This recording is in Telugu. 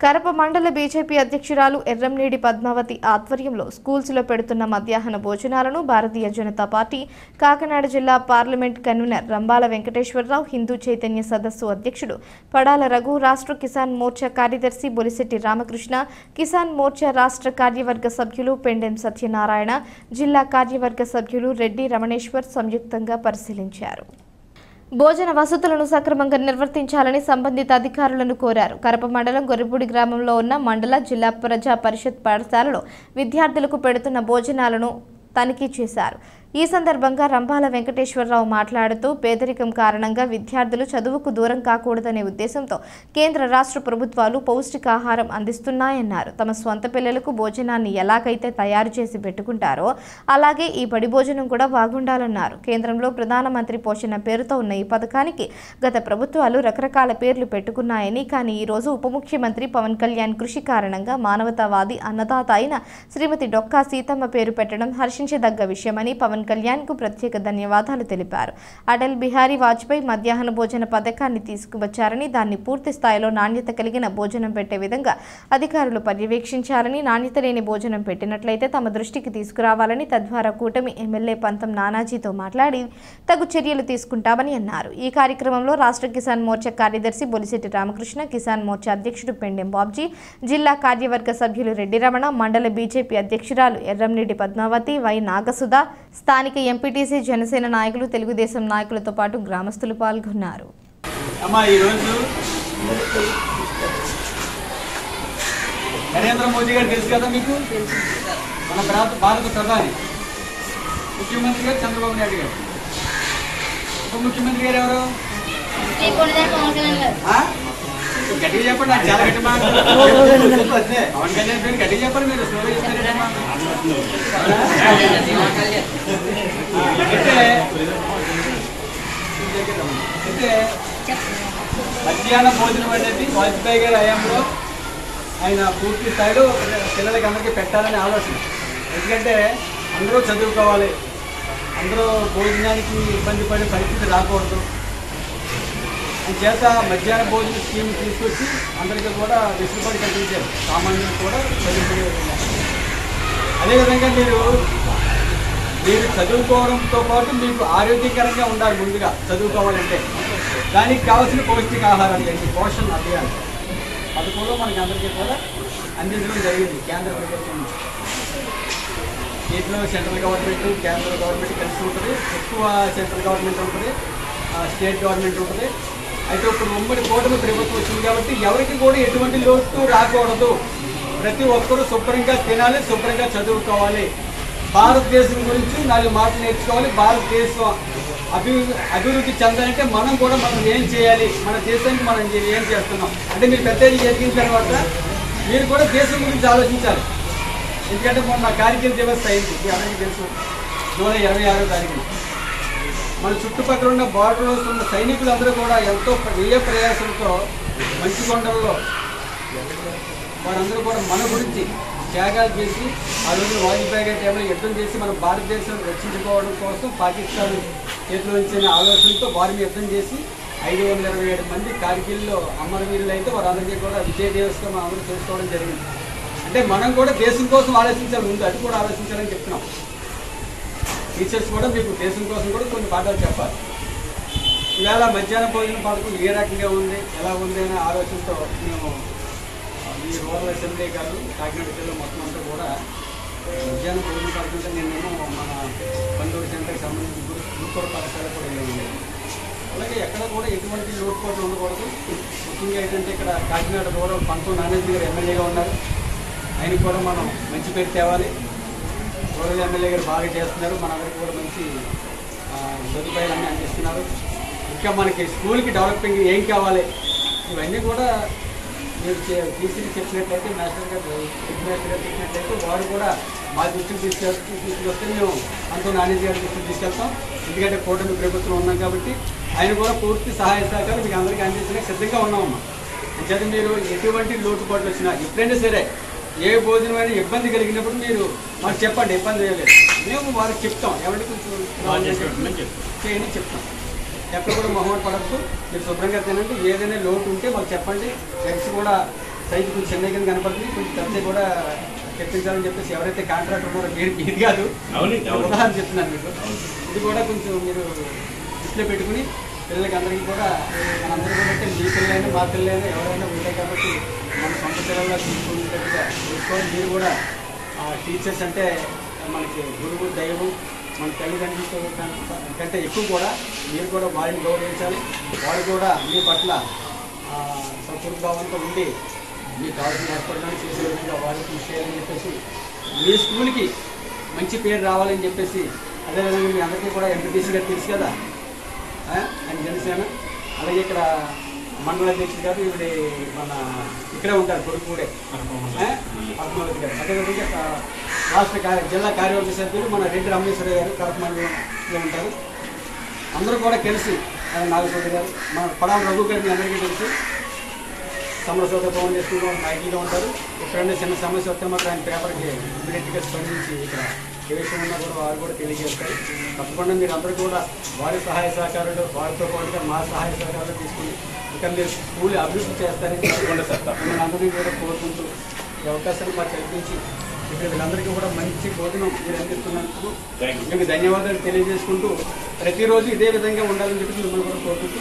కరప మండల బీజేపీ అధ్యక్షురాలు ఎర్రంనేడి పద్మావతి ఆధ్వర్యంలో స్కూల్స్లో పెడుతున్న మధ్యాహ్న భోజనాలను భారతీయ జనతా పార్టీ కాకినాడ జిల్లా పార్లమెంట్ కన్వీనర్ రంబాల వెంకటేశ్వరరావు, హిందూ చైతన్య సదస్సు అధ్యక్షుడు పడాల రఘు, రాష్ట్ర కిసాన్ మోర్చా కార్యదర్శి బొలిశెట్టి రామకృష్ణ, కిసాన్ మోర్చా రాష్ట్ర కార్యవర్గ సభ్యులు పెండెం సత్యనారాయణ, జిల్లా కార్యవర్గ సభ్యులు రెడ్డి రమణేశ్వర్ సంయుక్తంగా పరిశీలించారు. భోజన వసతులను సక్రమంగా నిర్వర్తించాలని సంబంధిత అధికారులను కోరారు. కరప మండలం గొర్రెపూడి గ్రామంలో ఉన్న మండల జిల్లా ప్రజా పరిషత్ పాఠశాలలో విద్యార్థులకు పెడుతున్న భోజనాలను తనిఖీ చేశారు. ఈ సందర్భంగా రంబాల వెంకటేశ్వరరావు మాట్లాడుతూ పేదరికం కారణంగా విద్యార్థులు చదువుకు దూరం కాకూడదనే ఉద్దేశంతో కేంద్ర రాష్ట్ర ప్రభుత్వాలు పౌష్టికాహారం అందిస్తున్నాయన్నారు. తమ స్వంత పిల్లలకు భోజనాన్ని ఎలాగైతే తయారు చేసి పెట్టుకుంటారో అలాగే ఈ బడి భోజనం కూడా బాగుండాలన్నారు. కేంద్రంలో ప్రధానమంత్రి పోషణ పేరుతో ఉన్న ఈ పథకానికి గత ప్రభుత్వాలు రకరకాల పేర్లు పెట్టుకున్నాయని, కానీ ఈ రోజు ఉప ముఖ్యమంత్రి పవన్ కళ్యాణ్ కృషి కారణంగా మానవతావాది అన్నదాత అయిన శ్రీమతి డొక్కా సీతమ్మ పేరు పెట్టడం హర్షించదగ్గ విషయమని పవన్ కళ్యాణ్ కు ప్రత్యేక ధన్యవాదాలు తెలిపారు. అటల్ బిహారీ వాజ్పేయి మధ్యాహ్న భోజన పథకాన్ని తీసుకువచ్చారని, దాన్ని పూర్తి స్థాయిలో నాణ్యత కలిగిన భోజనం పెట్టే విధంగా అధికారులు పర్యవేక్షించాలని, నాణ్యత లేని భోజనం పెట్టినట్లయితే తమ దృష్టికి తీసుకురావాలని, తద్వారా కూటమి ఎమ్మెల్యే పంతం నానాజీతో మాట్లాడి తగు చర్యలు తీసుకుంటామని అన్నారు. ఈ కార్యక్రమంలో రాష్ట్ర కిసాన్ మోర్చా కార్యదర్శి బొలిశెట్టి రామకృష్ణ, కిసాన్ మోర్చా అధ్యక్షుడు పెండెం బాబ్జీ, జిల్లా కార్యవర్గ సభ్యులు రెడ్డి రమణ, మండల బీజేపీ అధ్యక్షురాలు ఎర్రంనేడి పద్మావతి, వై నాగసుధ, స్థానిక ఎంపీటీసీ, జనసేన నాయకులు, తెలుగుదేశం నాయకులతో పాటు గ్రామస్తులు పాల్గొన్నారు. నరేంద్ర మోదీ గారు తెలుసు కదా మీకు, మన భారత ప్రధాని, ముఖ్యమంత్రి గారు చంద్రబాబు నాయుడు గారు, ఉప ముఖ్యమంత్రి గారు ఎవరు? గట్టిగా చెప్పండి, నాకు చాలా గట్టి పవన్ కళ్యాణ్ పేరు గట్టిగా చెప్పండి. మీరు స్లోగా చెప్తారు. అయితే మధ్యాహ్న భోజనం అనేది వాజ్పేయి గారి హయాంలో ఆయన పూర్తి స్థాయిలో పిల్లలకి అందరికీ పెట్టాలని ఆలోచన. ఎందుకంటే అందరూ చదువుకోవాలి, అందరూ భోజనానికి ఇబ్బంది పడే పరిస్థితి రాకూడదు అని చేత మధ్యాహ్న భోజన స్కీమ్ తీసుకొచ్చి అందరికీ కూడా వెసులుబాటు కల్పించారు, సామాన్యులకు కూడా చదువుకునే విధంగా. అదేవిధంగా మీరు చదువుకోవడంతో పాటు మీకు ఆరోగ్యకరంగా ఉండాలి. ముందుగా చదువుకోవాలంటే దానికి కావాల్సిన పౌష్టికాహారాలు ఏంటి, పోషణ అభియాన్ పథకంలో మనకి అందరికీ కూడా అందించడం జరిగింది కేంద్ర ప్రభుత్వం నుంచి. దీంట్లో సెంట్రల్ గవర్నమెంట్, కేంద్ర గవర్నమెంట్ కలిసి ఉంటుంది. ఎక్కువ సెంట్రల్ గవర్నమెంట్ ఉంటుంది, స్టేట్ గవర్నమెంట్ ఉంటుంది. అయితే ఇప్పుడు ఉమ్మడి కూటమి ప్రభుత్వం వచ్చింది కాబట్టి ఎవరికి కూడా ఎటువంటి లోటు రాకూడదు. ప్రతి ఒక్కరూ శుభ్రంగా తినాలి, శుభ్రంగా చదువుకోవాలి, భారతదేశం గురించి 4 మాటలు నేర్చుకోవాలి. భారతదేశం అభివృద్ధి చెందాలంటే మనం ఏం చేయాలి, మన దేశానికి మనం ఏం చేస్తున్నాం అంటే మీరు పెద్ద ఎదిగిన తర్వాత మీరు కూడా దేశం గురించి ఆలోచించాలి. ఎందుకంటే మొన్న కార్గిల్ దివస్ అయింది, అందరికీ తెలుసు, జూలై 26వ తారీఖున. మన చుట్టుపక్కల ఉన్న బార్డర్లో ఉన్న సైనికులందరూ కూడా ఎంతో వ్యయ ప్రయాసంతో మంచి కొండల్లో వారందరూ కూడా మన గురించి త్యాగాలు చేసి ఆ రోజు వాజ్పేయి గారి టైంలో యుద్ధం చేసి మన భారతదేశాన్ని రక్షించుకోవడం కోసం పాకిస్తాన్ చేతిలో ఇచ్చిన ఆలోచనతో వారి మీద యుద్ధం చేసి 527 మంది కార్గిల్లో అమరవీరులు అయితే వారందరికీ కూడా విజయ దివస్గా మనం అందరూ చేసుకోవడం జరిగింది. అంటే మనం కూడా దేశం కోసం ఆలోచించాలి, ముందు అది కూడా ఆలోచించాలని చెప్తున్నాం. టీచర్స్ కూడా మీకు దేశం కోసం కూడా కొన్ని పాఠాలు చెప్పాలి. ఇవాళ మధ్యాహ్న భోజన పథకం ఏ రకంగా ఉంది, ఎలా ఉంది అనే ఆలోచనతో మేము ఈ రూరల్ అసెంబ్లీ గారు కాకినాడ జిల్లా మొత్తం అంతా కూడా మధ్యాహ్న భోజన పథకంతో నేనేమో మన బందూరు సెంటర్కి సంబంధించి గురుకుల పాఠశాల కూడా ఉంది. అలాగే ఎక్కడ కూడా ఎటువంటి లోటుపాట్లు ఉండకూడదు. ముఖ్యంగా ఏంటంటే ఇక్కడ కాకినాడ రూరల్ పంతం నానాజీ గారు ఎమ్మెల్యేగా ఉన్నారు, ఆయనకు కూడా మనం మంచి పేరు తేవాలి. రూరల్ ఎమ్మెల్యే గారు బాగా చేస్తున్నారు, మనందరికీ కూడా మంచి సదుపాయాలన్నీ అందిస్తున్నారు. ఇంకా మనకి స్కూల్కి డెవలపింగ్ ఏం కావాలి ఇవన్నీ కూడా మీరు టీసీకి చెప్పినట్లయితే, మాస్టర్ గారు చెప్పినట్లయితే వారు కూడా మా దృష్టికి తీసుకొస్తే మేము అంతా నాణ్యత గారి దృష్టికి తీసుకెళ్తాం. ఎందుకంటే కూటమి ప్రభుత్వం ఉన్నాం కాబట్టి ఆయన కూడా పూర్తి సహాయ సహకారం మీకు అందరికీ అందించడానికి సిద్ధంగా ఉన్నామమ్మా. అంచేత మీరు ఎటువంటి లోటుపాట్లు వచ్చినా ఎప్పుడైనా సరే ఏ భోజనమైనా ఇబ్బంది కలిగినప్పుడు మీరు మాకు చెప్పండి, ఇబ్బంది లేదు, మేము వారికి చెప్తాం, ఎవరికి కొంచెం చేయని చెప్తాం. ఎక్కడ కూడా మొహమాట పడద్దు, మీరు శుభ్రంగా తినండి. ఏదైనా లోటు ఉంటే మాకు చెప్పండి, ఎగ్స్ కూడా సైజు కొంచెం చిన్న కింద కనపడుతుంది, కొంచెం పెద్ద కూడా తెప్పించాలని చెప్పేసి ఎవరైతే కాంట్రాక్టర్ ఉన్నారో ఇది కాదు, ఉదాహరణ చెప్తున్నాను మీకు. ఇది కూడా కొంచెం మీరు దృష్టిలో పెట్టుకుని పిల్లలకి అందరికీ కూడా మనందరూ కూడా అంటే మీ పిల్లలైనా మా పిల్లలైనా ఎవరైనా ఉంటాయి కాబట్టి మన సొంత పిల్లల్లో తీసుకునేటట్టుగా చూసుకోవాలి. మీరు కూడా టీచర్స్ అంటే మనకి గురువు దైవం, మన తల్లిదండ్రులతో కంటే ఎక్కువ కూడా మీరు కూడా వారిని గౌరవించాలి. వారు కూడా మీ పట్ల సౌకర్యభావంతో ఉండి మీకు కావాల్సిన ఏర్పడడానికి చేసే విధంగా వారికి కృషి చేయాలని చెప్పేసి, మీ స్కూల్కి మంచి పేరు రావాలని చెప్పేసి, అదేవిధంగా మీ అందరికీ కూడా ఎంపీటీసీ గారు తెలుసు కదా ఆయన జనసేన, అలాగే ఇక్కడ మండల అధ్యక్షుడు గారు ఇవి మన ఇక్కడే ఉంటారు కొడుకుడే పద్మావతి గారు, అదేవిధంగా రాష్ట్ర జిల్లా కార్యవర్గ సభ్యులు మన రెడ్డి రమేశ్వర గారు కడప మండలంలో ఉంటారు. అందరూ కూడా కలిసి నాగచౌదరి గారు, మన పడాల రఘు గారు మీ అందరికీ తెలుసు, సమరశోధ భవన్ చేసుకుంటూ ఐటీలో ఉంటారు. ఎక్కడైనా చిన్న సమస్య వస్తే మాత్రం ఆయన పేపర్కి ఇమీడియట్గా స్పందించి ఇక్కడ ఏ విషయం ఉన్నా కూడా వారు కూడా తెలియజేస్తారు. తప్పకుండా మీరు అందరూ కూడా వారి సహాయ సహకారాలు, వారితో పాటుగా మా సహాయ సహకారాలు తీసుకుని ఇంకా మీరు స్కూల్ అభివృద్ధి చేస్తారని తప్పకుండా మిమ్మల్ని అందరినీ కూడా కోరుకుంటూ ఈ అవకాశాన్ని మాకు కల్పించి ఇక్కడ వీళ్ళందరికీ కూడా మంచి భోజనం మీరు అందిస్తున్నందుకు మీకు ధన్యవాదాలు తెలియజేసుకుంటూ ప్రతిరోజు ఇదే విధంగా ఉండాలని చెప్పి మిమ్మల్ని కూడా కోరుకుంటూ